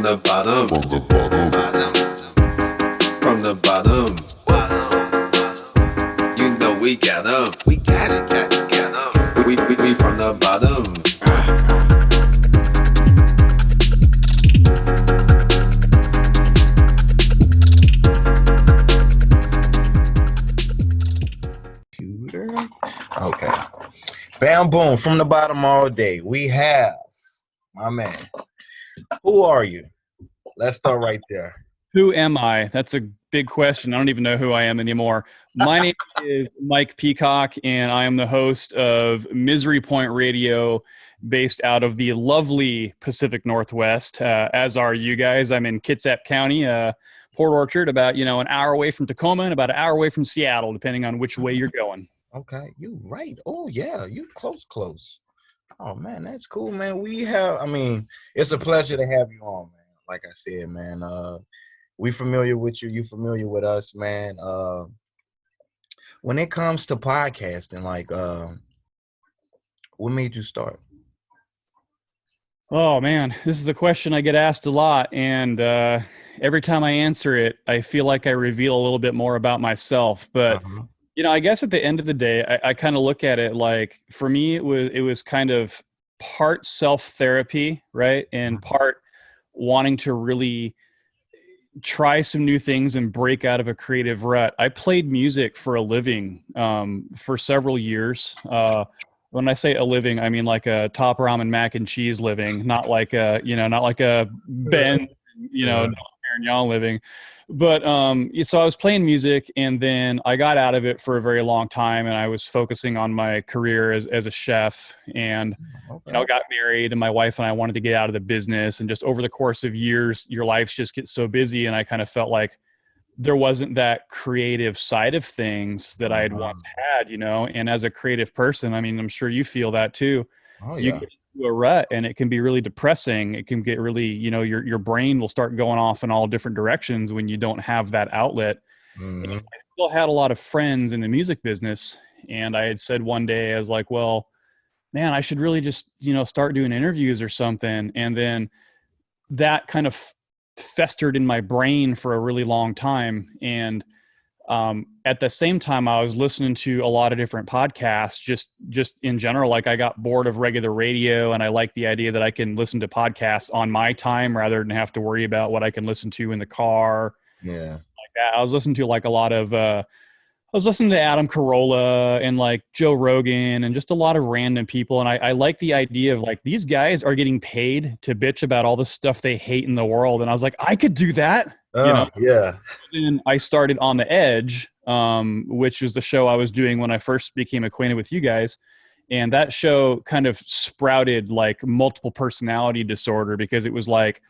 from the bottom, bottom, from the bottom, bottom. You know we got 'em, we got it, got it, got 'em. We from the bottom. Okay. Bam, boom, from the bottom all day. We have my man. Who are you? Let's start right there. Who am I? That's a big question. I don't even know who I am anymore. My name is Mike Peacock, and I am the host of Misery Point Radio, based out of the lovely Pacific Northwest, as are you guys. I'm in Kitsap County, Port Orchard, about an hour away from Tacoma and about an hour away from Seattle, depending on which way you're going. Okay, you right. Oh, yeah, you close. Oh, man, that's cool, man. It's a pleasure to have you on, man. Like I said, man, we familiar with you. You familiar with us, man. When it comes to podcasting, what made you start? Oh, man, this is a question I get asked a lot, and every time I answer it, I feel like I reveal a little bit more about myself, but I guess at the end of the day, I kind of look at it like, for me, it was kind of part self-therapy, right? And part wanting to really try some new things and break out of a creative rut. I played music for a living for several years. When I say a living, I mean like a top ramen mac and cheese living, not like a Ben, Perignon living. But so I was playing music, and then I got out of it for a very long time, and I was focusing on my career as a chef, and got married, and my wife and I wanted to get out of the business. And just over the course of years, your life just gets so busy, and I kind of felt like there wasn't that creative side of things that I had once had, and as a creative person, I mean, I'm sure you feel that too. Oh, you get into a rut, and it can be really depressing. It can get really, your brain will start going off in all different directions when you don't have that outlet. And I still had a lot of friends in the music business, and I had said one day, I was like, well, man, I should really just, start doing interviews or something. And then that kind of festered in my brain for a really long time. And at the same time, I was listening to a lot of different podcasts, just in general. Like, I got bored of regular radio, and I like the idea that I can listen to podcasts on my time rather than have to worry about what I can listen to in the car. Yeah. Like that. I was listening to like a lot of, I was listening to Adam Carolla and like Joe Rogan and just a lot of random people. And I like the idea of like, these guys are getting paid to bitch about all the stuff they hate in the world. And I was like, I could do that. Yeah. And I started On the Edge, which was the show I was doing when I first became acquainted with you guys. And that show kind of sprouted like multiple personality disorder, because it was like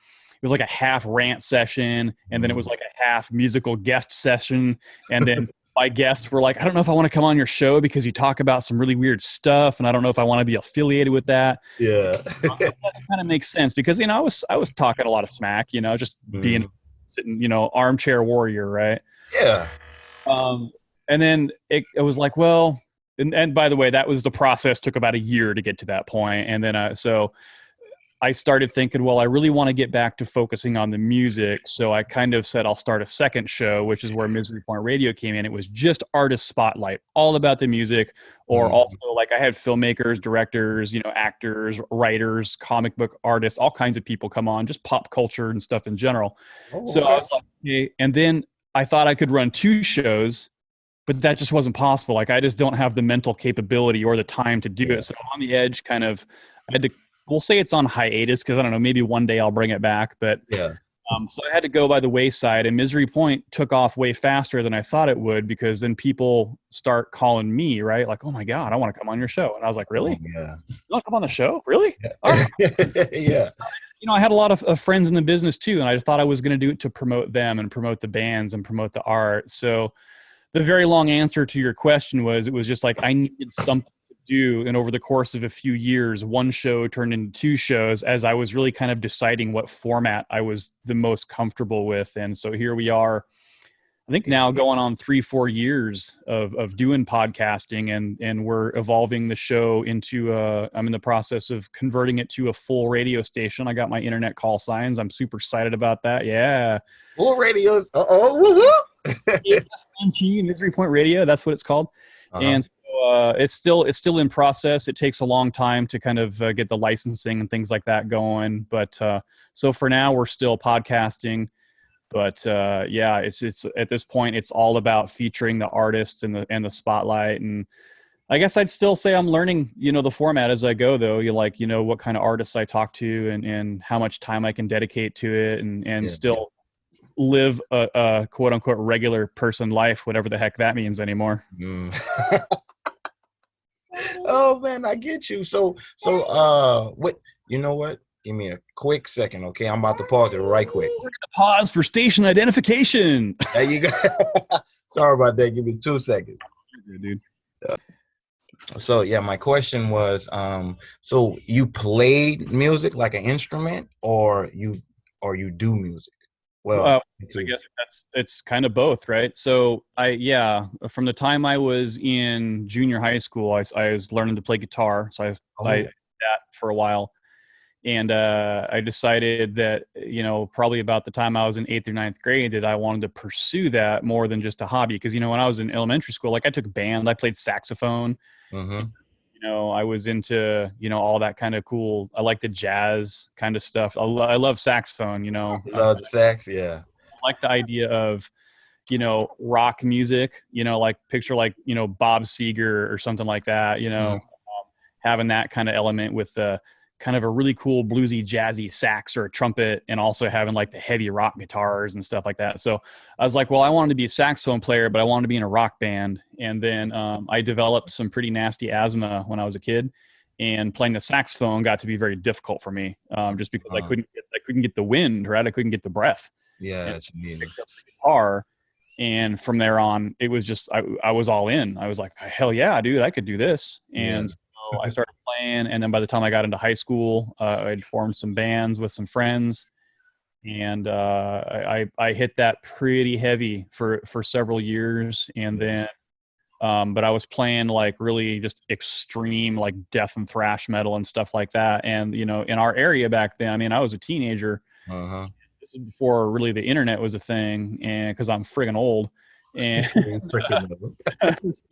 a half rant session, and then it was like a half musical guest session. And then my guests were like, I don't know if I want to come on your show because you talk about some really weird stuff, and I don't know if I want to be affiliated with that. Yeah. That kind of makes sense, because, I was talking a lot of smack, just being sitting, armchair warrior. Right. Yeah. And then it was like, well, and by the way, that was the process, took about a year to get to that point. And then, so I started thinking, well, I really want to get back to focusing on the music. So I kind of said, I'll start a second show, which is where Misery Point Radio came in. It was just artist spotlight, all about the music, or also like I had filmmakers, directors, actors, writers, comic book artists, all kinds of people come on, just pop culture and stuff in general. So I was like, okay. And then I thought I could run two shows, but that just wasn't possible. Like, I just don't have the mental capability or the time to do it. So On the Edge I had to, we'll say it's on hiatus, because I don't know, maybe one day I'll bring it back. But so I had to go by the wayside, and Misery Point took off way faster than I thought it would, because then people start calling me, right? Like, oh my God, I want to come on your show. And I was like, really? Yeah. You want to come on the show? Really? Yeah. All right. Yeah. I had a lot of friends in the business too, and I just thought I was going to do it to promote them and promote the bands and promote the art. So the very long answer to your question was, it was just like, I needed something to do. And over the course of a few years, one show turned into two shows, as I was really kind of deciding what format I was the most comfortable with. And so here we are, I think now going on 3-4 years of doing podcasting, and we're evolving the show into I'm in the process of converting it to a full radio station. I got my internet call signs. I'm super excited about that. Yeah. Full radios. MT, Misery Point Radio. That's what it's called. And so, it's still in process. It takes a long time to kind of get the licensing and things like that going. But so for now, we're still podcasting. But yeah, it's at this point, it's all about featuring the artists and the spotlight. And I guess I'd still say I'm learning, the format as I go, though. What kind of artists I talk to and how much time I can dedicate to it, and still live a quote unquote regular person life, whatever the heck that means anymore. Oh man, I get you. So what? You know what? Give me a quick second, okay? I'm about to pause it right quick. We're gonna pause for station identification. There you go. Sorry about that. Give me 2 seconds. Dude. So yeah, my question was, so you played music like an instrument, or you do music? Well, I guess it's kind of both, right? So from the time I was in junior high school, I was learning to play guitar. So I did that for a while. And I decided that, probably about the time I was in 8th or 9th grade, that I wanted to pursue that more than just a hobby. Because, when I was in elementary school, I took band, I played saxophone. I was into, all that kind of cool. I like the jazz kind of stuff. I love saxophone, Love the sax, yeah. I like the idea of, rock music, picture Bob Seger or something like that, having that kind of element with the kind of a really cool bluesy jazzy sax or a trumpet, and also having like the heavy rock guitars and stuff like that. So I was like, well, I wanted to be a saxophone player, but I wanted to be in a rock band. And then I developed some pretty nasty asthma when I was a kid, and playing the saxophone got to be very difficult for me, just because I couldn't get the wind, right? I couldn't get the breath. Yeah, and that's what you mean. Picked up the guitar, and from there on, it was just I was all in. I was like, hell yeah, dude, I could do this. And so I started playing, and then by the time I got into high school, I'd formed some bands with some friends, and I hit that pretty heavy for several years. And then but I was playing like really just extreme like death and thrash metal and stuff like that. And in our area back then, I mean, I was a teenager. This is before really the internet was a thing, and because I'm friggin' old. And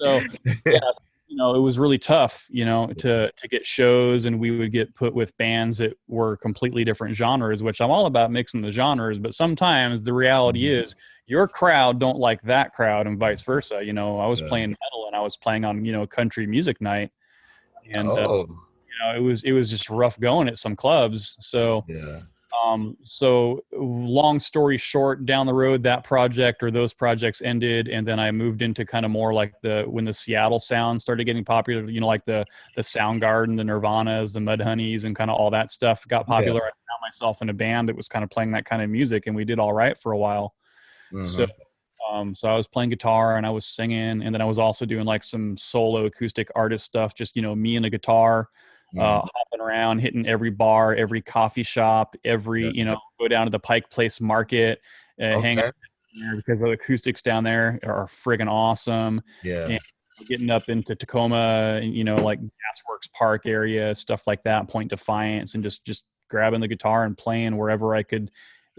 so it was really tough, to get shows, and we would get put with bands that were completely different genres, which I'm all about mixing the genres. But sometimes the reality is your crowd don't like that crowd, and vice versa. I was playing metal, and I was playing on, country music night, and it was just rough going at some clubs. So so long story short, down the road, that project or those projects ended, and then I moved into kind of more like when the Seattle sound started getting popular, like the Soundgarden, the Nirvanas, the Mudhoney's, and kind of all that stuff got popular. I found myself in a band that was kind of playing that kind of music, and we did all right for a while. So I was playing guitar and I was singing, and then I was also doing like some solo acoustic artist stuff, just me and the guitar. Hopping around, hitting every bar, every coffee shop, go down to the Pike Place Market, hang out there because the acoustics down there are friggin' awesome. And getting up into Tacoma, like Gasworks Park area, stuff like that, Point Defiance, and just grabbing the guitar and playing wherever I could.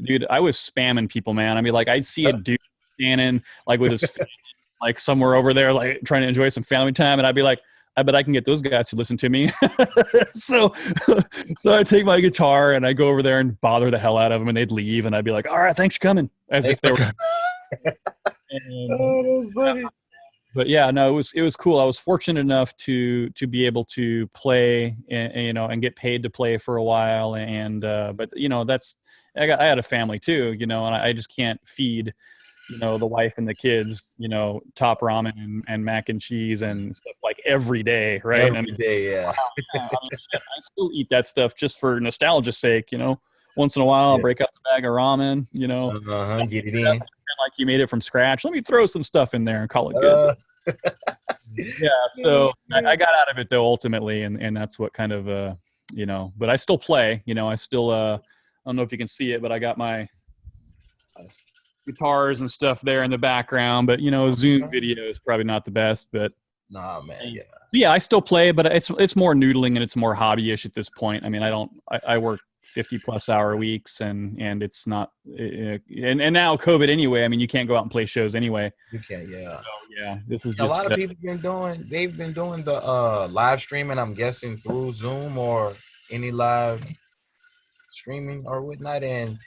Dude, I was spamming people, man. I mean, like I'd see a dude standing like with his family, like somewhere over there, like trying to enjoy some family time, and I'd be like, I bet I can get those guys to listen to me. so I take my guitar and I go over there and bother the hell out of them, and they'd leave, and I'd be like, all right, thanks for coming. As if they were. That's funny. But yeah, no, it was cool. I was fortunate enough to be able to play and get paid to play for a while. And, but I had a family too, and I just can't feed, the wife and the kids, top ramen and mac and cheese and stuff like every day. Right. Every day. Yeah. I still eat that stuff just for nostalgia's sake, once in a while, I'll break out the bag of ramen, get it in. Like you made it from scratch. Let me throw some stuff in there and call it good. Yeah. So I got out of it though, ultimately. And that's what kind of, but I still play, I still, I don't know if you can see it, but I got my guitars and stuff there in the background, but Zoom video is probably not the best. But Nah, man, yeah. yeah, I still play, but it's more noodling and it's more hobbyish at this point. I mean, I work 50+ hour weeks, and it's not, and now COVID anyway. I mean, you can't go out and play shows anyway. You can't, yeah. So yeah, this is A just lot of people they've been doing the live streaming, I'm guessing through Zoom or any live streaming or whatnot, and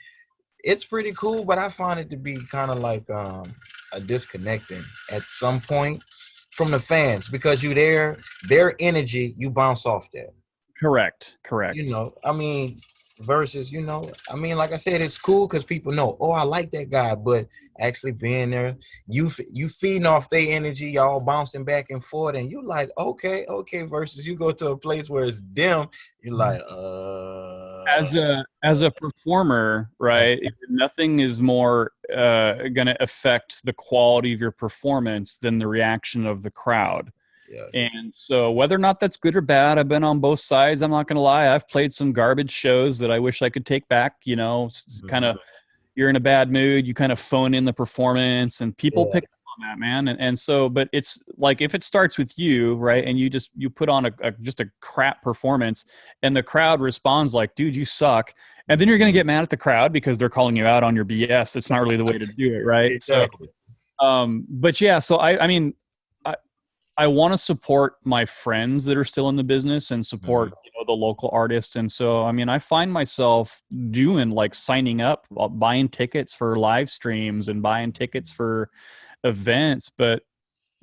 it's pretty cool, but I find it to be kind of like a disconnecting at some point from the fans, because their energy, you bounce off that. correct. I mean, versus, I mean, like I said, it's cool because people know, oh, I like that guy, but actually being there, you feeding off their energy, y'all bouncing back and forth, and you like, okay, versus you go to a place where it's dim, you're like, As a performer, right? Nothing is more going to affect the quality of your performance than the reaction of the crowd. yeah. And so whether or not that's good or bad, I've been on both sides. I'm not going to lie. I've played some garbage shows that I wish I could take back. Kind of, you're in a bad mood, you kind of phone in the performance, and people pick up on that, man. And so, but it's like, if it starts with you, right, and you put on just a crap performance, and the crowd responds like, dude, you suck. And then you're going to get mad at the crowd because they're calling you out on your BS. That's not really the way to do it, right? Exactly. So, but yeah, so I mean, I want to support my friends that are still in the business and support the local artists. And so, I mean, I find myself doing like signing up, buying tickets for live streams and buying tickets for events. But,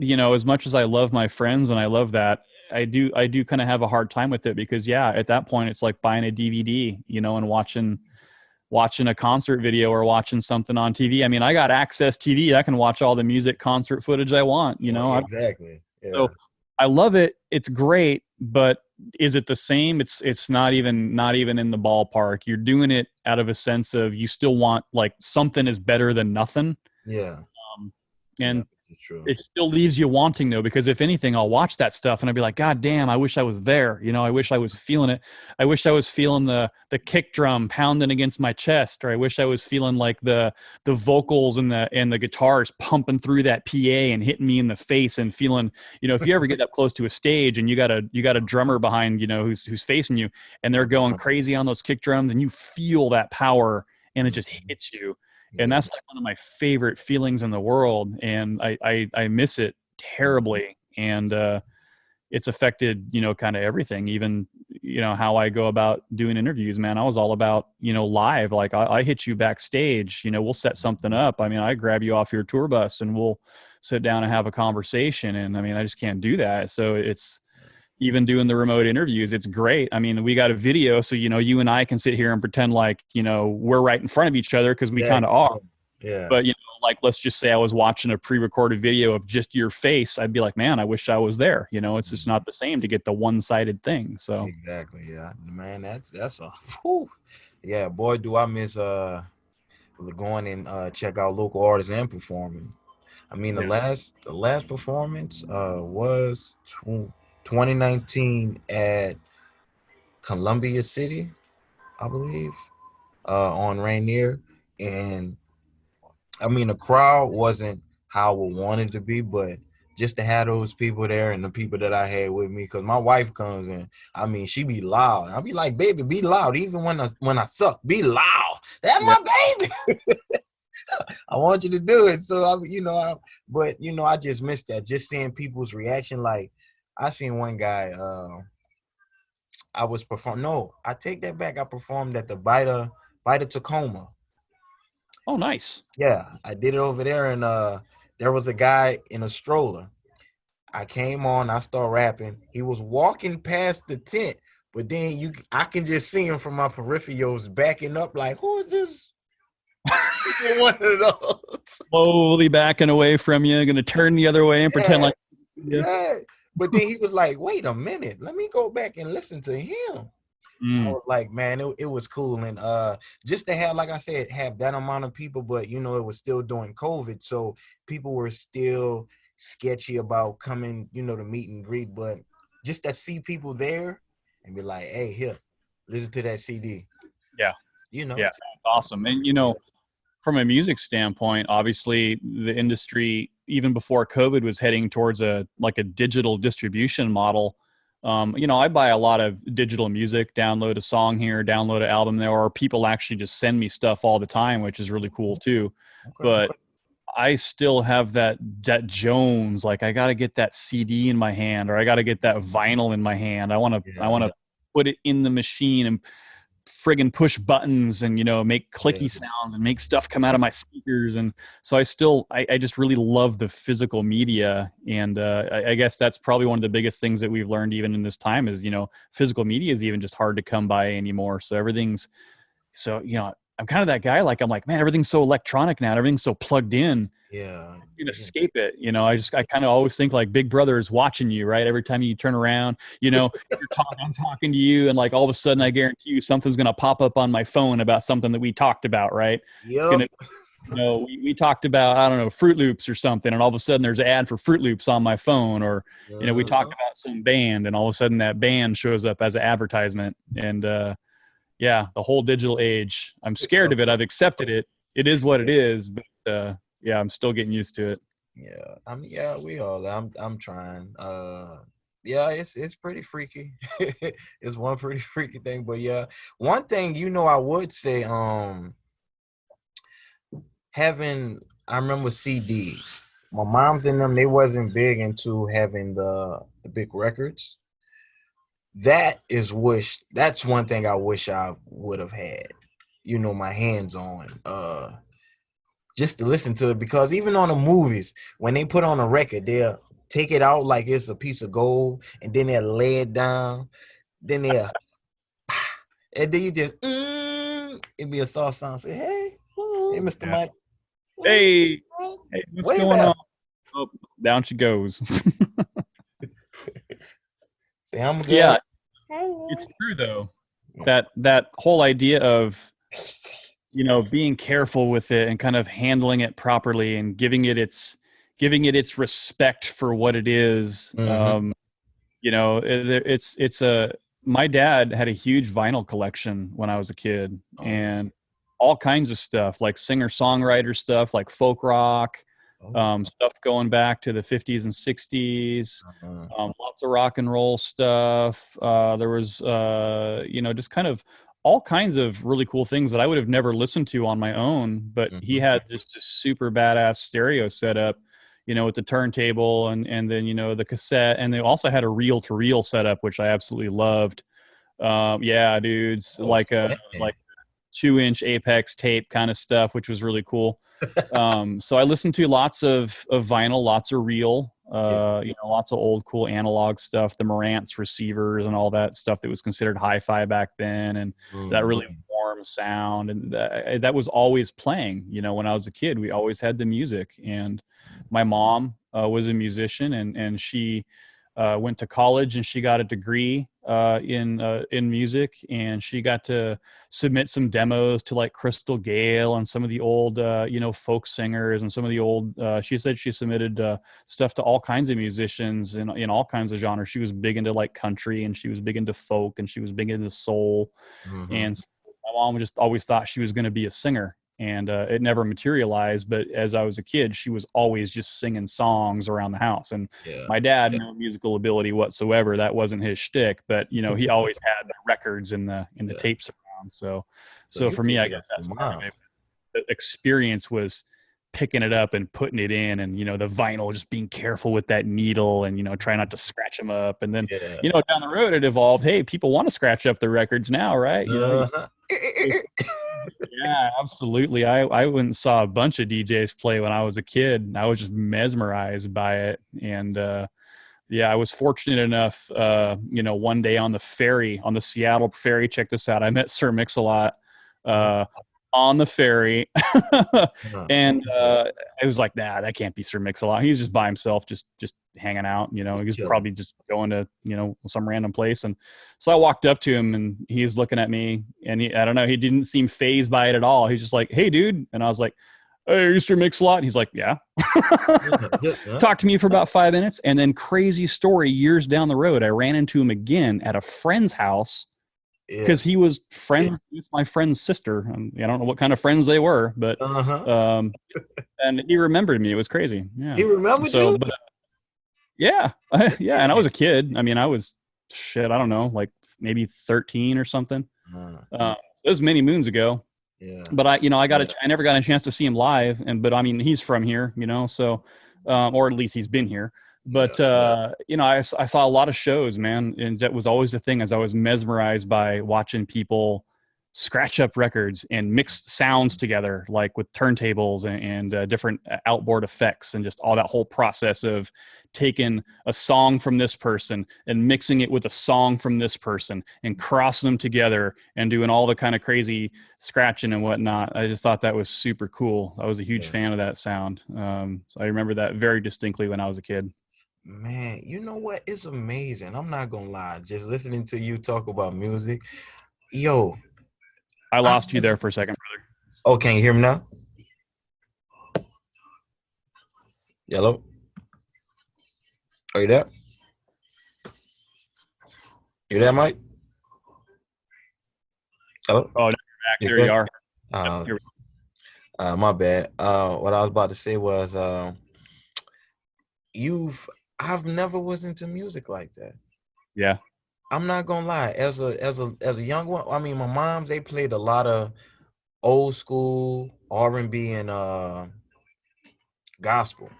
as much as I love my friends and I love that, I do kind of have a hard time with it because, yeah, at that point it's like buying a DVD, and watching a concert video or watching something on TV. I mean, I got Access TV. I can watch all the music concert footage I want, Exactly. Yeah. So I love it. It's great, but is it the same? It's not even in the ballpark. You're doing it out of a sense of you still want like something is better than nothing. Yeah. And it's true. it still leaves you wanting though, because if anything, I'll watch that stuff and I'll be like, God damn, I wish I was there. I wish I was feeling it. I wish I was feeling the kick drum pounding against my chest, or I wish I was feeling like the vocals and the guitars pumping through that PA and hitting me in the face, and feeling, if you ever get up close to a stage and you got a drummer behind, who's facing you, and they're going crazy on those kick drums, and you feel that power and it just hits you. And that's like one of my favorite feelings in the world. And I miss it terribly. And it's affected, kind of everything, even, how I go about doing interviews, man. I was all about, live. Like I hit you backstage, we'll set something up. I mean, I grab you off your tour bus and we'll sit down and have a conversation. And I mean, I just can't do that. So it's, even doing the remote interviews, it's great. I mean, we got a video, so, you and I can sit here and pretend like, we're right in front of each other, because we kind of are. Yeah. But, like, let's just say I was watching a pre-recorded video of just your face. I'd be like, man, I wish I was there. It's just not the same to get the one-sided thing. So exactly. Yeah, man, that's a, whew. Yeah, boy, do I miss going and check out local artists and performing. I mean, the last performance was 2019 at Columbia City, I believe, on Rainier. And I mean, the crowd wasn't how I would want it to be, but just to have those people there and the people that I had with me, because my wife comes in, I mean, she be loud. I'll be like, baby, be loud. Even when I suck, be loud. That's my baby. I want you to do it. So, I just missed that. Just seeing people's reaction. Like, I seen one guy, I was performing. No, I take that back. I performed at the Bida Tacoma. Oh, nice. Yeah, I did it over there, and there was a guy in a stroller. I came on, I started rapping. He was walking past the tent, but then I can just see him from my peripherals backing up, like, who is this? One of those. Slowly backing away from you, going to turn the other way and pretend like. Yeah. But then he was like, wait a minute, let me go back and listen to him. I was like, man, it was cool. And just to have, like I said, have that amount of people, but, it was still during COVID. So people were still sketchy about coming, to meet and greet. But just to see people there and be like, hey, here, listen to that CD. Yeah. Yeah, it's awesome. And, from a music standpoint, obviously the industry, even before COVID, was heading towards a digital distribution model. I buy a lot of digital music, download a song here, download an album there, or people actually just send me stuff all the time, which is really cool too. Okay. But I still have that Jones, like I got to get that CD in my hand, or I got to get that vinyl in my hand. I want to put it in the machine and friggin' push buttons and, make clicky sounds and make stuff come out of my speakers. And so I just really love the physical media. And I guess that's probably one of the biggest things that we've learned even in this time is, physical media is even just hard to come by anymore. So I'm kind of that guy. I'm like, man, everything's so electronic now. Everything's so plugged in. Yeah. You can escape it. I kind of always think like Big Brother is watching you, right? Every time you turn around, I'm talking to you, and like all of a sudden, I guarantee you something's going to pop up on my phone about something that we talked about, right? Yep. We talked about, I don't know, Fruit Loops or something, and all of a sudden there's an ad for Fruit Loops on my phone, or we talked about some band, and all of a sudden that band shows up as an advertisement, and the whole digital age. I'm scared of it. I've accepted it. It is what it is, but I'm still getting used to it. Yeah, we all. I'm trying. It's pretty freaky. It's one pretty freaky thing, but one thing I would say, I remember CDs. My mom's in them. They wasn't big into having the big records. That's one thing I wish I would have had, my hands on, just to listen to it, because even on the movies, when they put on a record, they'll take it out like it's a piece of gold, and then they'll lay it down, then and then you just, it'd be a soft sound. Say, hey, Mr. Mike. Hey, what's going on? Oh, down she goes. Say, I'm good. Yeah, it's true though. That whole idea of, being careful with it and kind of handling it properly and giving it its respect for what it is. Mm-hmm. My dad had a huge vinyl collection when I was a kid, and all kinds of stuff, like singer-songwriter stuff, like folk rock, stuff going back to the 50s and 60s, lots of rock and roll stuff. There was, just kind of all kinds of really cool things that I would have never listened to on my own, but he had just a super badass stereo setup, with the turntable and then, the cassette. And they also had a reel-to-reel setup, which I absolutely loved. Dudes, like 2-inch Apex tape kind of stuff, which was really cool. So I listened to lots of vinyl, lots of reel, lots of old cool analog stuff, the Marantz receivers and all that stuff that was considered hi-fi back then, and that really warm sound, and that was always playing. When I was a kid, we always had the music, and my mom was a musician, and she went to college and she got a degree in music, and she got to submit some demos to like Crystal Gale and some of the old folk singers, and some of the old she said she submitted stuff to all kinds of musicians in all kinds of genres. She was big into like country, and she was big into folk, and she was big into soul. And so my mom just always thought she was going to be a singer, and it never materialized. But as I was a kid, she was always just singing songs around the house. And my dad, no musical ability whatsoever. That wasn't his shtick, but he always had the records in the tapes around. So for me, I guess that's part of it. The experience was picking it up and putting it in, and the vinyl, just being careful with that needle, and try not to scratch them up. And then down the road it evolved. Hey, people want to scratch up their records now, right? Yeah, absolutely. I went and saw a bunch of DJs play when I was a kid, and I was just mesmerized by it. And I was fortunate enough, one day on the Seattle ferry, check this out, I met Sir Mix-a-Lot on the ferry. And I was like, nah, that can't be Sir Mix-a-Lot. He's just by himself, just hanging out. He was probably just going to some random place. And so I walked up to him, and he's looking at me, and I don't know, he didn't seem fazed by it at all. He's just like, hey dude. And I was like, hey, are you Sir Mix-a-Lot? And he's like, yeah. Talked to me for about 5 minutes, and then crazy story, years down the road, I ran into him again at a friend's house Yeah. because he was friends with my friend's sister. I don't know what kind of friends they were, but Uh-huh. and he remembered me. It was crazy. Yeah. He remembered So, you? but yeah, yeah. And I was a kid. I mean, I was shit. I don't know, like maybe 13 or something. It was many moons ago. Yeah. But I got Yeah. I never got a chance to see him live. But I mean, he's from here, so, or at least he's been here. But I saw a lot of shows, man, and that was always the thing. As I was mesmerized by watching people scratch up records and mix sounds together, like with turntables and different outboard effects, and just all that whole process of taking a song from this person and mixing it with a song from this person and crossing them together and doing all the kind of crazy scratching and whatnot. I just thought that was super cool. I was a huge fan of that sound. So I remember that very distinctly when I was a kid. Man, you know what? It's amazing. I'm not gonna lie. Just listening to you talk about music, yo. I lost you there for a second, brother. Oh, can you hear me now? Hello? Are you there? You there, Mike? Hello? Oh, no, you're back. There you are. My bad. What I was about to say was, I've never was into music like that. Yeah. I'm not gonna lie. As a young one, I mean, my moms, they played a lot of old school R&B and gospel.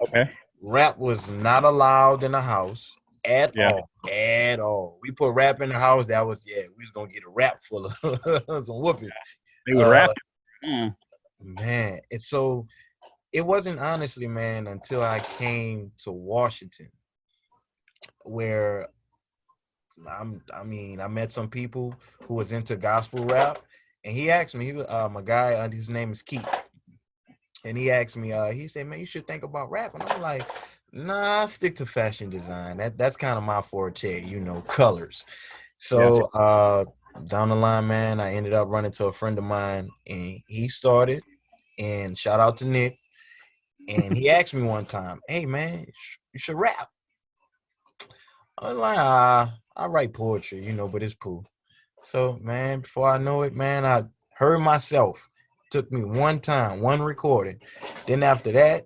Okay. Rap was not allowed in the house at all. At all. We put rap in the house. That was we was gonna get a rap full of some whoopings. They would rap. Man, it's so. It wasn't honestly, man, until I came to Washington, where I met some people who was into gospel rap, and he asked me, my guy, his name is Keith, and he asked me, he said, man, you should think about rap, and I'm like, nah, I stick to fashion design. That's kind of my forte, colors. So down the line, man, I ended up running to a friend of mine, and he started, and shout out to Nick, and he asked me one time, hey, man, you should rap. I was like, I write poetry, but it's cool. So, man, before I know it, man, I heard myself. Took me one time, one recording. Then after that,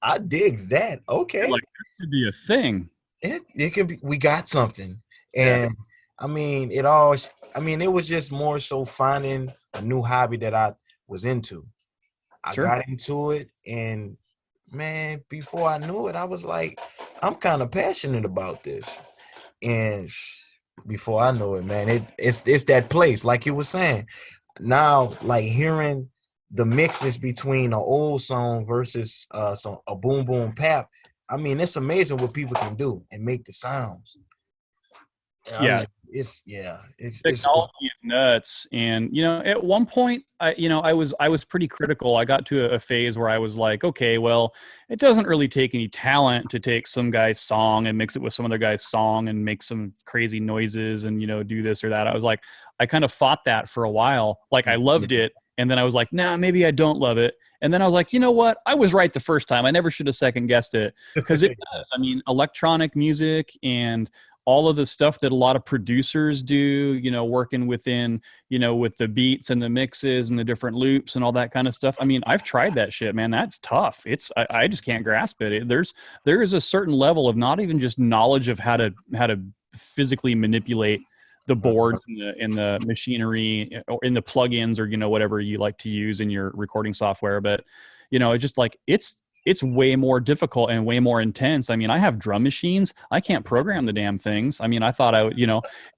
I digs that. Okay. Like, this could be a thing. It can be, we got something. And it was just more so finding a new hobby that I was into. I got into it, and man, before I knew it, I was like, I'm kind of passionate about this. And before I know it, man, it's that place, like you were saying. Now, like hearing the mixes between an old song versus a boom boom pap, I mean, it's amazing what people can do and make the sounds. I mean, it's technology is nuts. And at one point I was pretty critical. I got to a phase where I was like, okay, well, it doesn't really take any talent to take some guy's song and mix it with some other guy's song and make some crazy noises and do this or that. I was like, I kind of fought that for a while. Like, I loved it, and then I was like, nah, maybe I don't love it. And then I was like, you know what? I was right the first time. I never should have second guessed it, because it does. I mean, electronic music and all of the stuff that a lot of producers do, working within, with the beats and the mixes and the different loops and all that kind of stuff. I mean, I've tried that shit, man. That's tough. I just can't grasp it. There is a certain level of not even just knowledge of how to physically manipulate the boards and the machinery or in the plugins or, whatever you like to use in your recording software. But, it's just like, it's way more difficult and way more intense. I mean, I have drum machines. I can't program the damn things. I mean, I thought I would,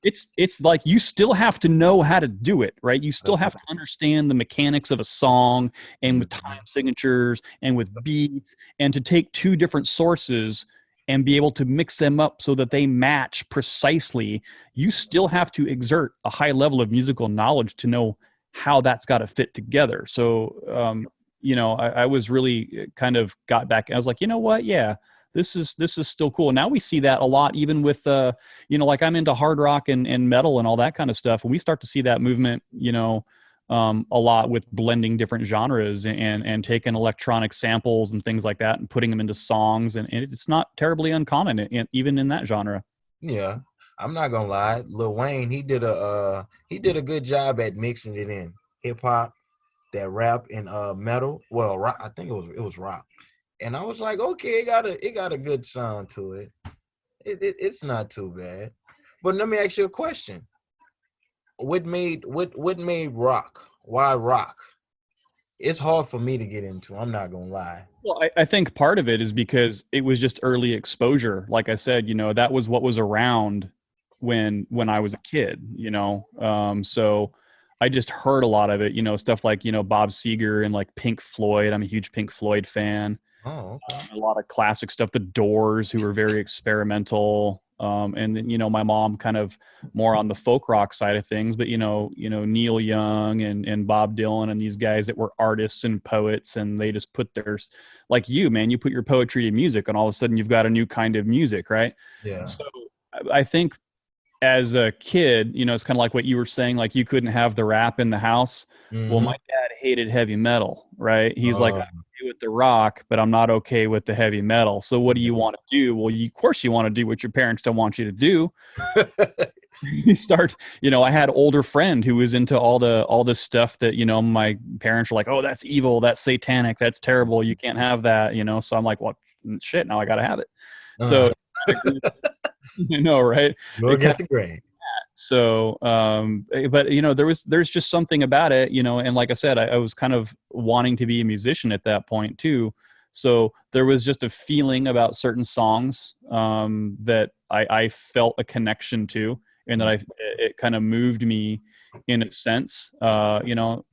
it's like you still have to know how to do it, right? You still have to understand the mechanics of a song and with time signatures and with beats, and to take two different sources and be able to mix them up so that they match precisely. You still have to exert a high level of musical knowledge to know how that's got to fit together. So, I was really kind of got back. I was like, you know what? Yeah, this is still cool. Now we see that a lot, even with, like I'm into hard rock and metal and all that kind of stuff. And we start to see that movement, a lot with blending different genres and taking electronic samples and things like that and putting them into songs. And it's not terribly uncommon even in that genre. Yeah. I'm not gonna lie, Lil Wayne, he did a good job at mixing it in hip hop, that rap and metal. Well, rock, I think it was rock, and I was like, okay, it got a good sound to it. It's not too bad. But let me ask you a question: what made rock? Why rock? It's hard for me to get into. I'm not gonna lie. Well, I think part of it is because it was just early exposure. Like I said, that was what was around when I was a kid, so I just heard a lot of it, stuff like, Bob Seger and like Pink Floyd. I'm a huge Pink Floyd fan. Oh, okay. A lot of classic stuff, the Doors, who were very experimental. And then, my mom kind of more on the folk rock side of things, but, Neil Young and Bob Dylan and these guys that were artists and poets, and they just put theirs, like you, man, you put your poetry to music and all of a sudden you've got a new kind of music. Right. Yeah. So I think as a kid, it's kind of like what you were saying, like you couldn't have the rap in the house. Well, my dad hated heavy metal, right? He's like, I'm okay with the rock, but I'm not okay with the heavy metal. So what do you want to do? Well, of course you want to do what your parents don't want you to do. You start, I had an older friend who was into all this stuff that, my parents were like, oh, that's evil, that's satanic, that's terrible, you can't have that, So I'm like, well, shit, now I got to have it. So I know, right? Go against the grain. So, but there's just something about it, and like I said, I was kind of wanting to be a musician at that point too. So there was just a feeling about certain songs that I felt a connection to, and that it kind of moved me in a sense, and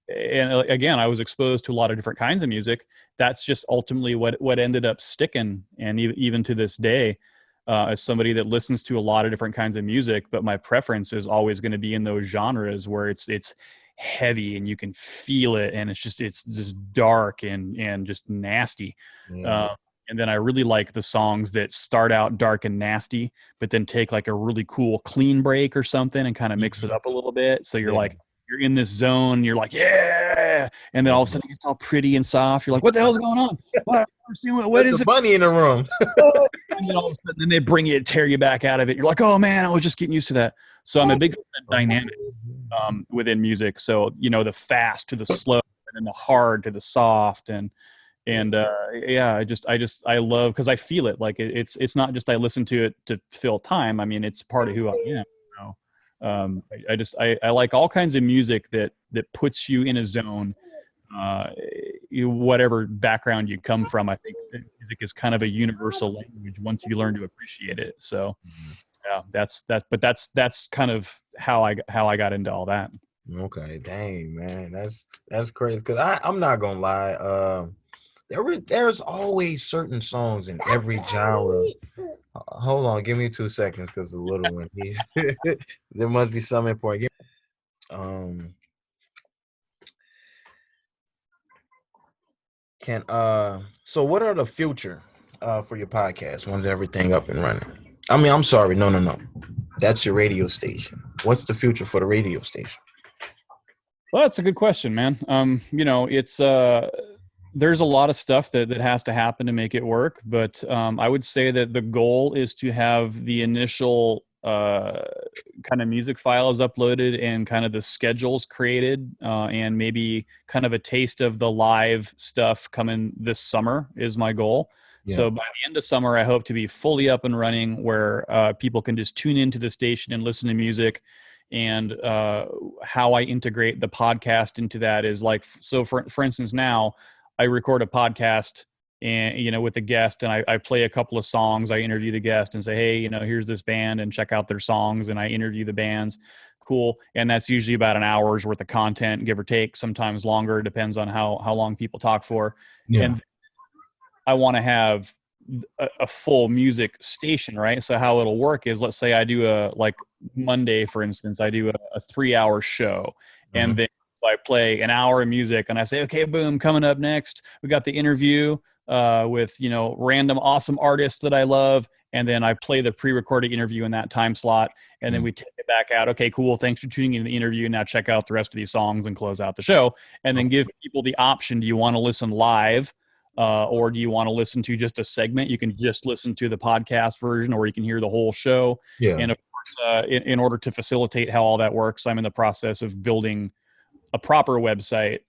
again, I was exposed to a lot of different kinds of music. That's just ultimately what ended up sticking, and even to this day. As somebody that listens to a lot of different kinds of music, but my preference is always going to be in those genres where it's heavy and you can feel it, and it's just dark and just nasty. Yeah. And then I really like the songs that start out dark and nasty, but then take like a really cool clean break or something and kind of mix it up a little bit. So you're like, you're in this zone, you're like, yeah. And then all of a sudden it gets all pretty and soft. You're like, what the hell's going on? What is There's a it? bunny in the room. And then all of a sudden, then they bring you, tear you back out of it. You're like, oh man, I was just getting used to that. So I'm a big fan of dynamic within music. So, the fast to the slow, and then the hard to the soft, and yeah, I love, because I feel it. Like it's not just I listen to it to fill time. I mean, it's part of who I am. I like all kinds of music that puts you in a zone. Whatever background you come from, I think music is kind of a universal language once you learn to appreciate it. So yeah, that's kind of how I got into all that. Okay, dang, man, that's crazy. Because I'm not gonna lie, there's always certain songs in every genre. Hold on, give me 2 seconds, because the little one, there must be some important. So what are the future for your podcast once everything up and running? I mean, I'm sorry, no. That's your radio station. What's the future for the radio station? Well, that's a good question, man. It's there's a lot of stuff that has to happen to make it work, but I would say that the goal is to have the initial kind of music files uploaded and kind of the schedules created, and maybe kind of a taste of the live stuff coming this summer is my goal. Yeah. So by the end of summer, I hope to be fully up and running, where people can just tune into the station and listen to music. And how I integrate the podcast into that is like, so for instance, now I record a podcast and, with a guest, and I play a couple of songs. I interview the guest and say, hey, here's this band, and check out their songs. And I interview the bands. Cool. And that's usually about an hour's worth of content, give or take, sometimes longer. Depends on how long people talk for. Yeah. And I want to have a full music station, right? So how it'll work is, let's say I do like Monday, for instance, I do a 3-hour show, and then so I play an hour of music, and I say, okay, boom, coming up next, we got the interview with random awesome artists that I love, and then I play the pre-recorded interview in that time slot, and then we take it back out. Okay, cool, thanks for tuning in to the interview. Now check out the rest of these songs and close out the show, and then give people the option: do you want to listen live? Or do you want to listen to just a segment? You can just listen to the podcast version, or you can hear the whole show. Yeah. And of in order to facilitate how all that works, I'm in the process of building a proper website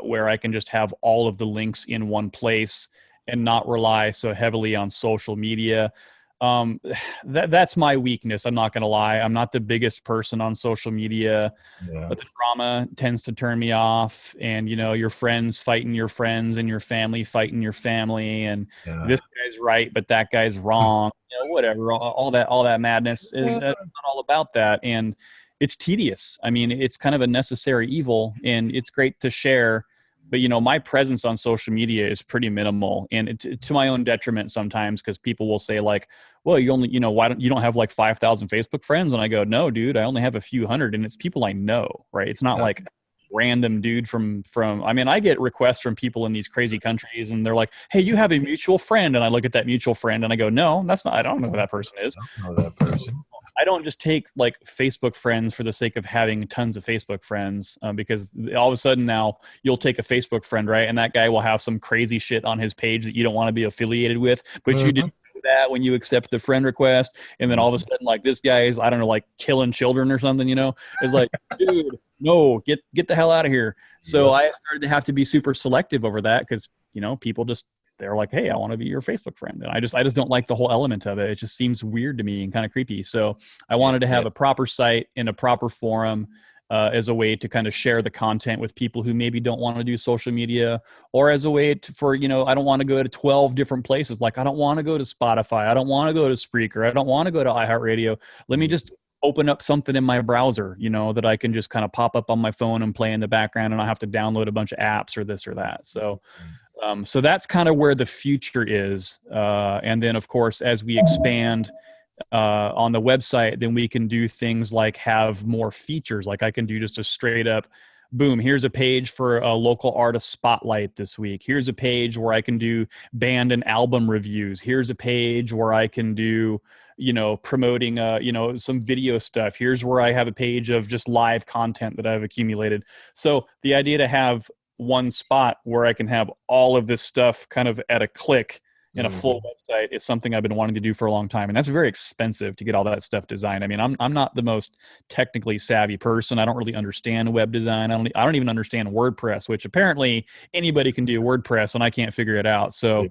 where I can just have all of the links in one place and not rely so heavily on social media. That's my weakness. I'm not going to lie. I'm not the biggest person on social media. Yeah. But the drama tends to turn me off, and your friends fighting your friends and your family fighting your family, and this guy's right but that guy's wrong, whatever, all that madness is not all about that, and it's tedious. I mean, it's kind of a necessary evil, and it's great to share, but my presence on social media is pretty minimal, and to my own detriment sometimes, because people will say like, well, you only, why don't you don't have like 5,000 Facebook friends? And I go, no, dude, I only have a few hundred, and it's people I know, right? It's not like random dude from, I mean, I get requests from people in these crazy countries, and they're like, hey, you have a mutual friend. And I look at that mutual friend and I go, no, that's not, I don't know who that person is. I don't know that person. I don't just take like Facebook friends for the sake of having tons of Facebook friends, because all of a sudden now you'll take a Facebook friend, right? And that guy will have some crazy shit on his page that you don't want to be affiliated with, but you didn't do that when you accept the friend request. And then all of a sudden, like, this guy is, I don't know, like killing children or something, it's like, dude, no, get the hell out of here. So I started to have to be super selective over that, because, people just, they're like, hey, I want to be your Facebook friend. And I just don't like the whole element of it. It just seems weird to me and kind of creepy. So I wanted to have a proper site in a proper forum as a way to kind of share the content with people who maybe don't want to do social media, or as a way for, I don't want to go to 12 different places. Like, I don't want to go to Spotify. I don't want to go to Spreaker. I don't want to go to iHeartRadio. Let me just open up something in my browser, that I can just kind of pop up on my phone and play in the background, and I have to download a bunch of apps or this or that. So that's kind of where the future is. And then, of course, as we expand on the website, then we can do things like have more features. Like, I can do just a straight up, boom, here's a page for a local artist spotlight this week. Here's a page where I can do band and album reviews. Here's a page where I can do, promoting, some video stuff. Here's where I have a page of just live content that I've accumulated. So the idea to have one spot where I can have all of this stuff kind of at a click in a full website is something I've been wanting to do for a long time. And that's very expensive to get all that stuff designed. I mean, I'm not the most technically savvy person. I don't really understand web design. I don't even understand WordPress, which apparently anybody can do WordPress, and I can't figure it out. So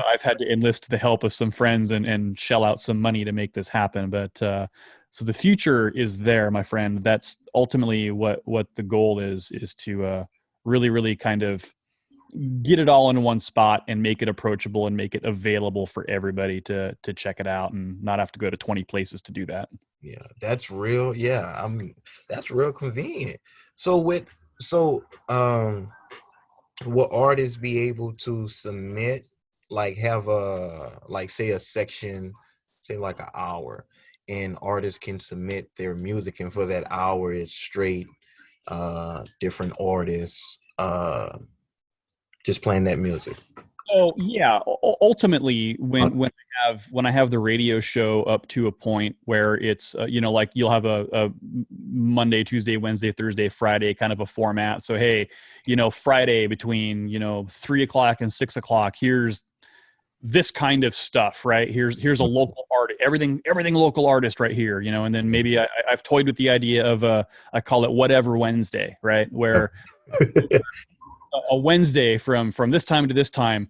I've had to enlist the help of some friends and shell out some money to make this happen. But so the future is there, my friend. That's ultimately what the goal is to really, really kind of get it all in one spot and make it approachable and make it available for everybody to check it out, and not have to go to 20 places to do that. Yeah, that's real. Yeah, I mean, that's real convenient. So will artists be able to submit, like, have say a section, say like an hour, and artists can submit their music, and for that hour it's straight different artists just playing that music? Oh yeah. Ultimately, when I have the radio show up to a point where it's like, you'll have a Monday, Tuesday, Wednesday, Thursday, Friday kind of a format. So hey, Friday between 3:00 and 6:00, here's this kind of stuff, right? Here's a local artist, everything local artist right here, and then maybe I've toyed with the idea of I call it Whatever Wednesday, right? Where a Wednesday from this time to this time,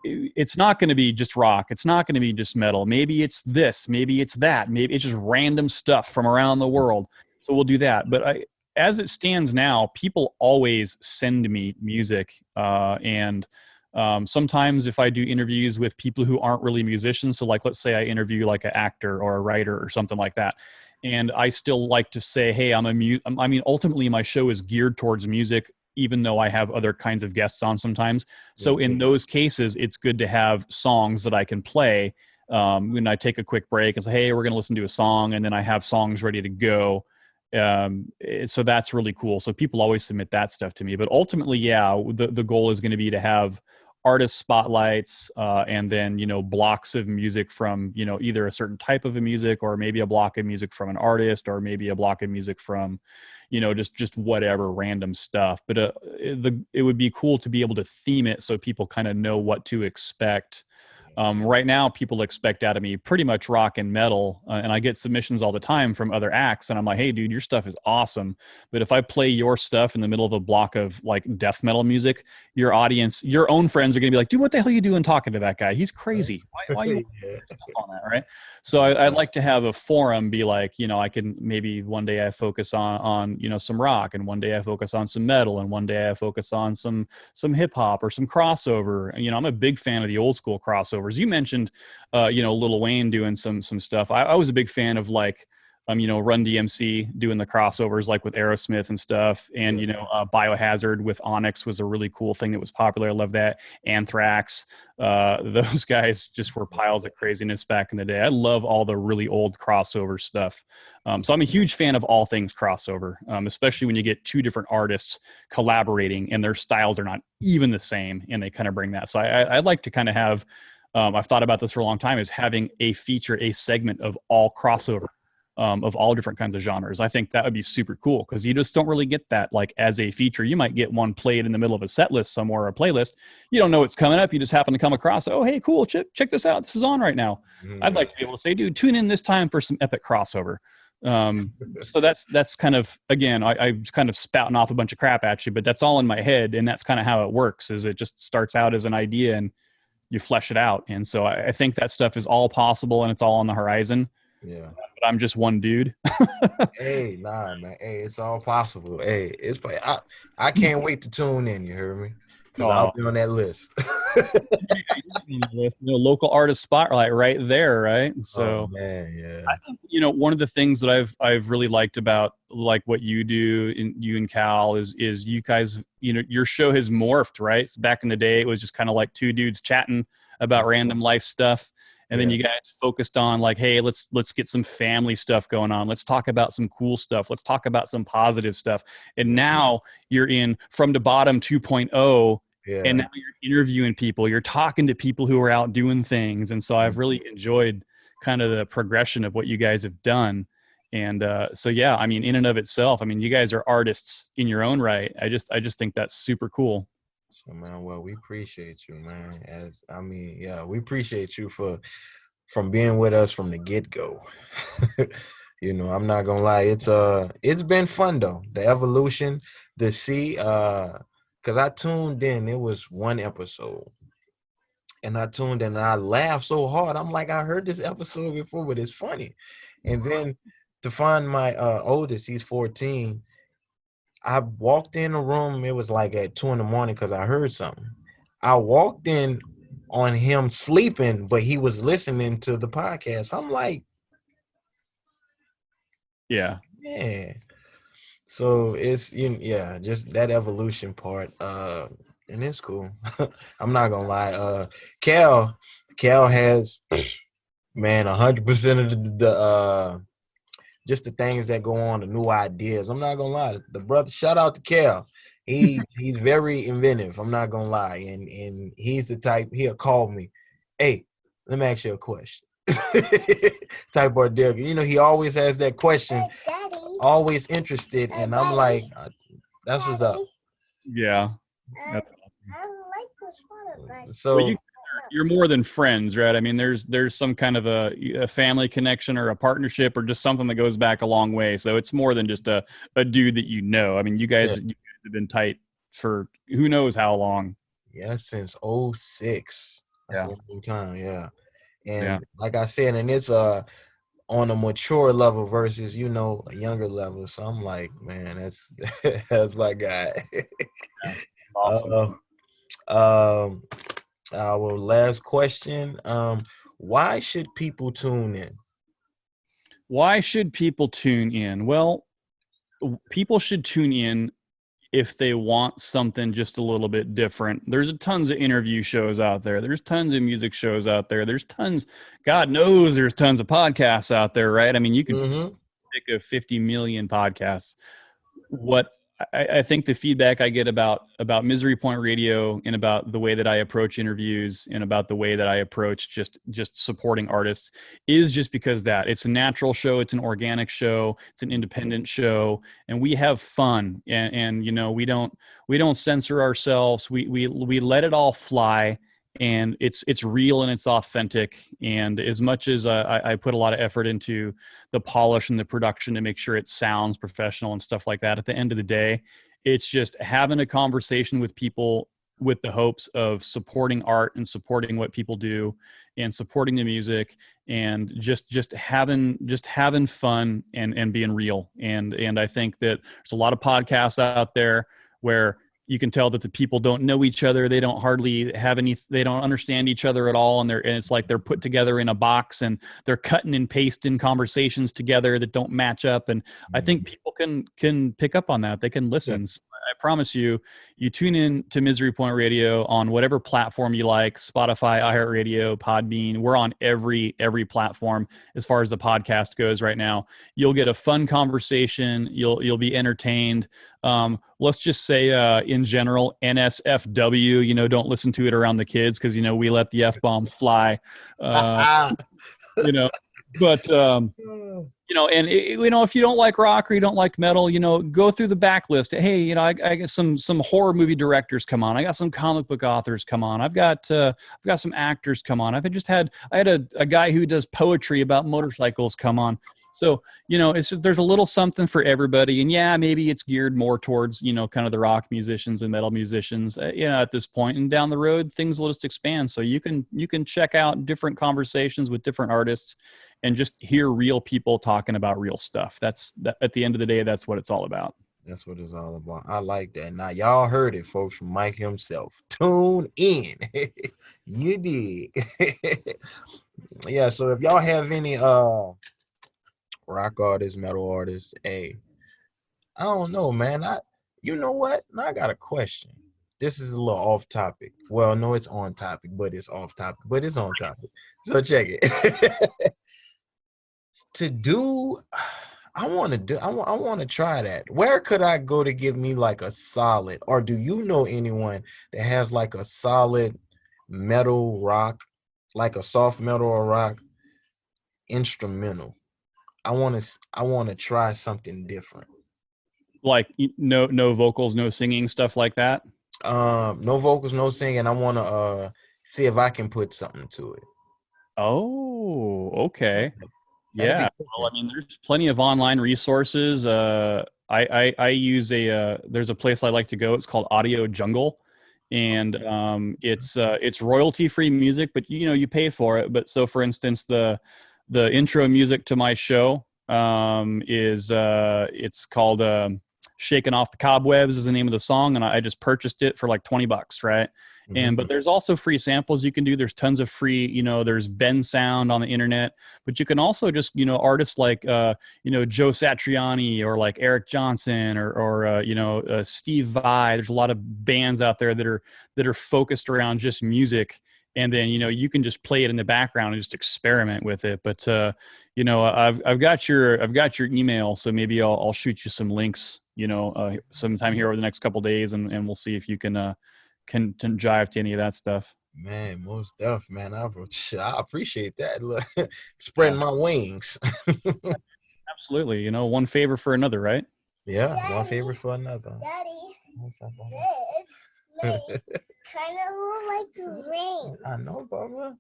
it's not going to be just rock. It's not going to be just metal. Maybe it's this, maybe it's that, maybe it's just random stuff from around the world. So we'll do that. But as it stands now, people always send me music. And sometimes if I do interviews with people who aren't really musicians, so like, let's say I interview like an actor or a writer or something like that, and I still like to say, hey, ultimately my show is geared towards music, even though I have other kinds of guests on sometimes. So in those cases, it's good to have songs that I can play when I take a quick break and say, hey, we're going to listen to a song, and then I have songs ready to go. So that's really cool. So people always submit that stuff to me. But ultimately, yeah, the goal is going to be to have artist spotlights and then, blocks of music from, either a certain type of a music, or maybe a block of music from an artist, or maybe a block of music from, just whatever random stuff. But it would be cool to be able to theme it so people kind of know what to expect Right now, people expect out of me pretty much rock and metal, and I get submissions all the time from other acts, and I'm like, "Hey, dude, your stuff is awesome." But if I play your stuff in the middle of a block of like death metal music, your audience, your own friends are going to be like, "Dude, what the hell are you doing talking to that guy? He's crazy. Why are you Yeah. on that?" Right? So I'd like to have a forum be like, I can maybe one day I focus on some rock, and one day I focus on some metal, and one day I focus on some hip hop or some crossover. I'm a big fan of the old school crossovers. You mentioned, Lil Wayne doing some stuff. I was a big fan of like, Run DMC doing the crossovers like with Aerosmith and stuff. And, Biohazard with Onyx was a really cool thing that was popular. I love that. Anthrax. Those guys just were piles of craziness back in the day. I love all the really old crossover stuff. So I'm a huge fan of all things crossover, especially when you get two different artists collaborating and their styles are not even the same, and they kind of bring that. So I'd like to kind of have, I've thought about this for a long time, is having a segment of all crossover. Of all different kinds of genres. I think that would be super cool because you just don't really get that like as a feature. You might get one played in the middle of a set list somewhere or a playlist. You don't know what's coming up. You just happen to come across, oh, hey, cool, check this out. This is on right now. I'd like to be able to say, dude, tune in this time for some epic crossover. So that's kind of, again, I was kind of spouting off a bunch of crap at you, but that's all in my head. And that's kind of how it works, is it just starts out as an idea and you flesh it out. And so I think that stuff is all possible and it's all on the horizon. Yeah. But I'm just one dude. Hey, nah, man. Hey, it's all possible. Hey, I can't wait to tune in. You heard me? Because I'll be on that list. Local artist spotlight right there, right? So, man, yeah. I think one of the things that I've really liked about like what you do, you and Cal, is you guys, your show has morphed, right? So back in the day, it was just kind of like two dudes chatting about random life stuff. And then you guys focused on like, hey, let's get some family stuff going on. Let's talk about some cool stuff. Let's talk about some positive stuff. And now you're in From the Bottom 2.0. Yeah. And now you're interviewing people. You're talking to people who are out doing things. And so I've really enjoyed kind of the progression of what you guys have done. And so, yeah, I mean, in and of itself, I mean, you guys are artists in your own right. I just think that's super cool. Man, well, we appreciate you, man. We appreciate you from being with us from the get-go. I'm not gonna lie, it's been fun though. The evolution, the because I tuned in, it was one episode. And I tuned in and I laughed so hard. I'm like, I heard this episode before, but it's funny. And then to find my oldest, he's 14. I walked in the room, it was like at 2 a.m. because I heard something. I walked in on him sleeping, but he was listening to the podcast. I'm like, yeah. So it's, just that evolution part. And it's cool. I'm not gonna lie. Cal has, man, 100% of the just the things that go on, the new ideas. I'm not gonna lie. The brother, shout out to Cal. He's very inventive. I'm not gonna lie. And he's the type, he'll call me, hey, let me ask you a question. Type of deal. He always has that question, always interested. And I'm like, that's what's up. Yeah. That's awesome. So you're more than friends, right? I mean, there's some kind of a family connection or a partnership or just something that goes back a long way. So it's more than just a dude that I mean, you guys have been tight for who knows how long. Yeah, since 2006. That's a long time, yeah. And like I said, and it's on a mature level versus, a younger level. So I'm like, man, that's my guy. Awesome. Our last question, why should people tune in? Why should people tune in? Well, people should tune in if they want something just a little bit different. There's tons of interview shows out there. There's tons of music shows out there. There's tons, God knows there's tons of podcasts out there, right? I mean, you can pick 50 million podcasts. What I think the feedback I get about Misery Point Radio and about the way that I approach interviews and about the way that I approach just supporting artists is just because that it's a natural show. It's an organic show. It's an independent show, and we have fun. And we don't censor ourselves. We let it all fly. and it's real and it's authentic. And as much as I put a lot of effort into the polish and the production to make sure it sounds professional and stuff like that, at the end of the day, it's just having a conversation with people with the hopes of supporting art and supporting what people do and supporting the music, and just having fun and being real. And I think that there's a lot of podcasts out there where you can tell that the people don't know each other. They don't hardly have they don't understand each other at all. And it's like they're put together in a box and they're cutting and pasting conversations together that don't match up. And I think people can pick up on that. They can listen. Yeah. So I promise you tune in to Misery Point Radio on whatever platform you like, Spotify, iHeartRadio, Podbean. We're on every platform as far as the podcast goes right now. You'll get a fun conversation. You'll be entertained. Let's just say, in general, NSFW, don't listen to it around the kids because, we let the F-bomb fly, but, and if you don't like rock or you don't like metal, go through the backlist. Hey, I got some horror movie directors come on. I got some comic book authors come on. I've got some actors come on. I had a guy who does poetry about motorcycles come on. So, there's a little something for everybody. And yeah, maybe it's geared more towards, kind of the rock musicians and metal musicians, at this point. And down the road, things will just expand. So you can check out different conversations with different artists and just hear real people talking about real stuff. That at the end of the day, that's what it's all about. That's what it's all about. I like that. Now, y'all heard it, folks, from Mike himself. Tune in. You did. Yeah, so if y'all have any rock artists, metal artists, hey, I don't know, man. You know what? I got a question. This is a little off topic. Well, no, it's on topic, but it's off topic, but it's on topic. So check it. I want to try that. Where could I go to give me like a solid, or do you know anyone that has like a solid metal rock, like a soft metal or rock instrumental? I want to try something different. Like no vocals, no singing, stuff like that. No vocals, no singing. I want to see if I can put something to it. Oh, okay. Yeah. Well, there's plenty of online resources. I use there's a place I like to go. It's called Audio Jungle. And it's royalty-free music, but you pay for it. But so for instance, the intro music to my show it's called Shaking Off the Cobwebs is the name of the song, and I just purchased it for like $20, right? Mm-hmm. But there's also free samples you can do. There's tons of free, there's Bensound on the internet, but you can also just, artists like, Joe Satriani or like Eric Johnson or Steve Vai. There's a lot of bands out there that are focused around just music. And then, you can just play it in the background and just experiment with it. But, I've got your email, so maybe I'll shoot you some links, sometime here over the next couple of days, and we'll see if you can jive to any of that stuff. Man, most stuff, man. I appreciate that. Spreading my wings. Absolutely. One favor for another, right? Yeah, Daddy, one favor for another. Daddy, this kind of look like rain. I know, Barbara.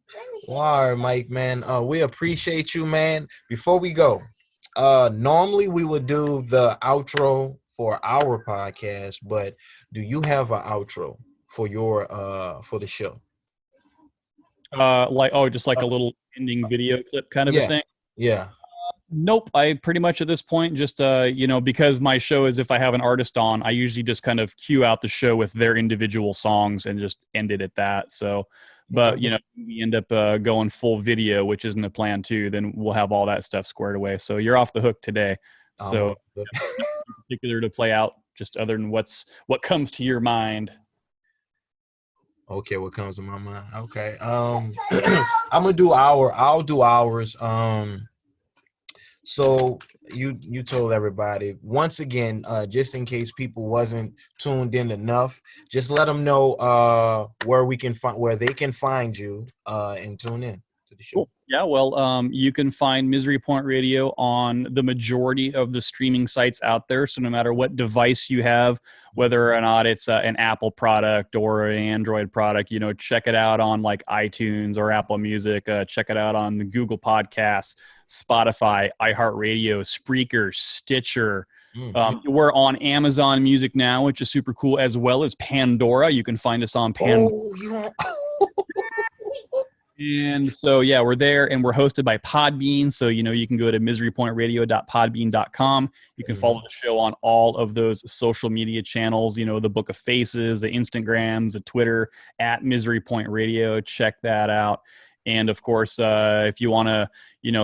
Well, all right, Mike, man. We appreciate you, man. Before we go, normally we would do the outro for our podcast, but do you have an outro for your for the show? Just like a little ending video clip kind of a thing? Yeah. Nope. I pretty much at this point just, because my show is, if I have an artist on, I usually just kind of cue out the show with their individual songs and just end it at that. So, but, we end up going full video, which isn't the plan too, then we'll have all that stuff squared away. So you're off the hook today. So nothing in particular to play out, just other than what comes to your mind. Okay, what comes to my mind? Okay. I'll do ours. So you told everybody once again, just in case people wasn't tuned in enough, just let them know where they can find you and tune in. to the show. Cool. Yeah, well, you can find Misery Point Radio on the majority of the streaming sites out there. So no matter what device you have, whether or not it's an Apple product or an Android product, check it out on like iTunes or Apple Music. Check it out on the Google Podcasts, Spotify, iHeartRadio, Spreaker, Stitcher. We're on Amazon Music now, which is super cool, as well as Pandora. You can find us on Pandora. And so, yeah, we're there, and we're hosted by Podbean. So, you can go to miserypointradio.podbean.com. You can follow the show on all of those social media channels, the Book of Faces, the Instagrams, the Twitter, at Misery Point Radio. Check that out. And of course, if you want to,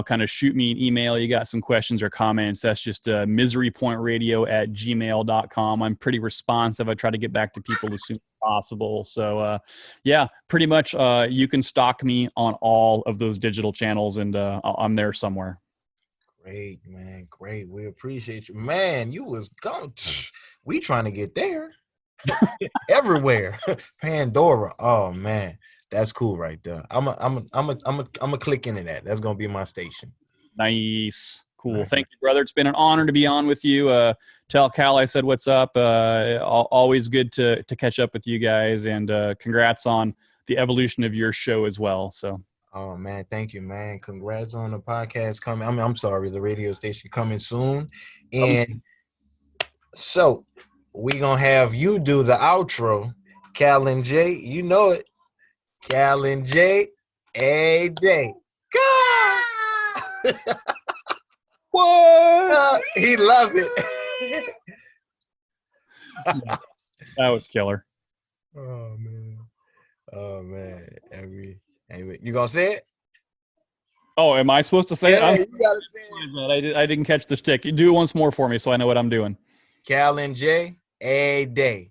kind of shoot me an email, you got some questions or comments, that's just miserypointradio@gmail.com. I'm pretty responsive. I try to get back to people as soon as possible. So, yeah, pretty much you can stalk me on all of those digital channels, and I'm there somewhere. Great, man. Great. We appreciate you. Man, you was gone. We trying to get there. Everywhere. Pandora. Oh, man. That's cool right there. I'm a click into that. That's gonna be my station. Nice, cool. Right. Thank you, brother. It's been an honor to be on with you. Tell Cal I said what's up. Always good to catch up with you guys, and congrats on the evolution of your show as well. So. Oh man, thank you, man. Congrats on the podcast coming. I'm sorry, the radio station coming soon, and so we gonna have you do the outro, Cal and Jay. You know it. Cal and Jay, a day. What? He loved it. That was killer. Oh man. You gonna say it? Oh, am I supposed to say it? You gotta say it. I didn't catch the stick. You do it once more for me, so I know what I'm doing. Cal and Jay, a day.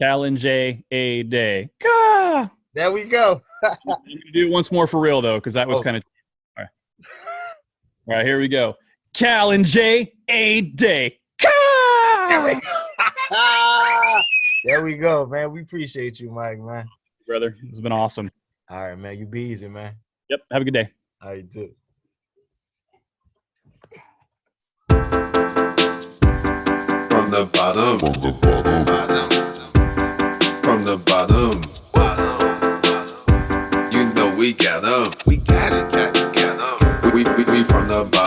Cal and Jay, a day. There we go. I'm gonna do it once more for real though, because that was kind of. All right, here we go. Cal and Jay, a day. There we go, man. We appreciate you, Mike, man. Brother, it's been awesome. All right, man. You be easy, man. Yep. Have a good day. All right, too. From the bottom, from the bottom.